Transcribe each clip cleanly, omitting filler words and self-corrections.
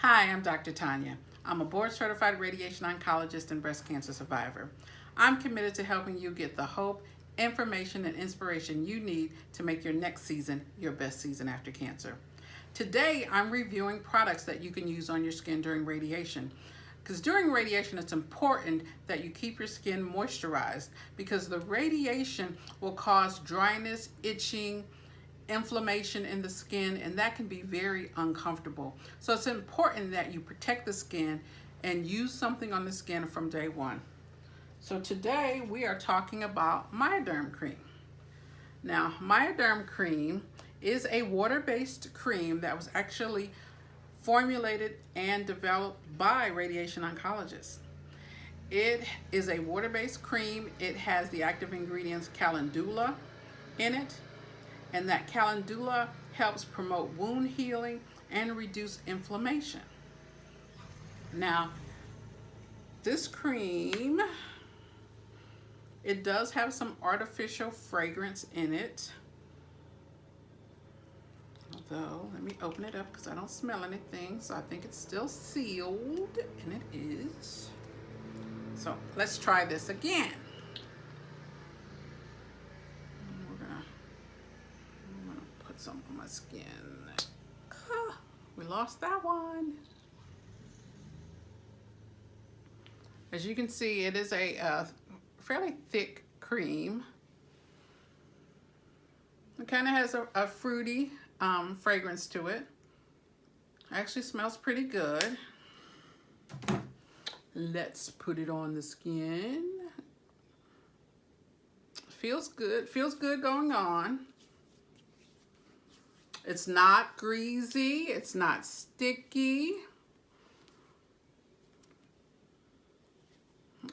Hi, I'm Dr. Tonya. I'm a board-certified radiation oncologist and breast cancer survivor. I'm committed to helping you get the hope, information, and inspiration you need to make your next season your best season after cancer. Today, I'm reviewing products that you can use on your skin during radiation. Because during radiation, it's important that you keep your skin moisturized because the radiation will cause dryness, itching, inflammation in the skin, and that can be very uncomfortable. So it's important that you protect the skin and use something on the skin from day one. So today we are talking about Miaderm cream. Now, Miaderm cream is a water-based cream that was actually formulated and developed by radiation oncologists. It is a water-based cream. It has the active ingredients calendula in it, and that calendula helps promote wound healing and reduce inflammation. Now, this cream, it does have some artificial fragrance in it. Although, let me open it up because I don't smell anything, so I think it's still sealed, and it is. So let's try this again. Some on my skin. We lost that one. As you can see, it is a fairly thick cream. It kind of has a fruity fragrance to it. Actually smells pretty good. Let's put it on the skin. Feels good going on. It's not greasy, it's not sticky.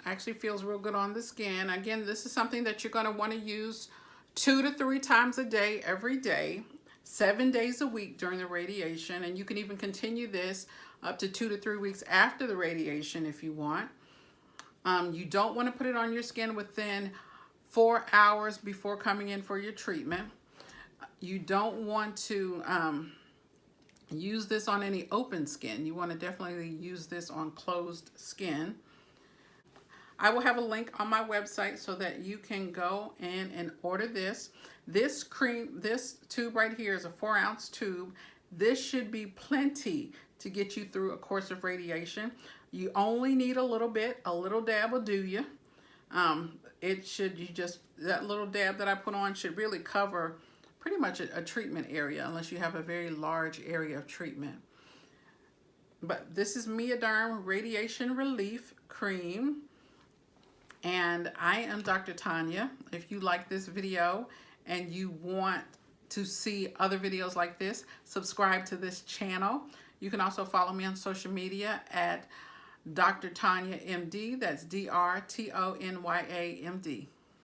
Actually feels real good on the skin. Again, this is something that you're going to want to use 2 to 3 times a day, every day, 7 days a week during the radiation. And you can even continue this up to 2 to 3 weeks after the radiation if you want. You don't want to put it on your skin within 4 hours before coming in for your treatment. You don't want to use this on any open skin. You want to definitely use this on closed skin. I will have a link on my website so that you can go in and order this. This cream, this tube right here is a 4-ounce tube. This should be plenty to get you through a course of radiation. You only need a little bit, a little dab will do you. That little dab that I put on should really cover pretty much a treatment area, unless you have a very large area of treatment. But this is Miaderm Radiation Relief Cream, and I am Dr. Tonya. If you like this video and you want to see other videos like this, subscribe to this channel. You can also follow me on social media at Dr. Tonya MD. That's DrTonyamD.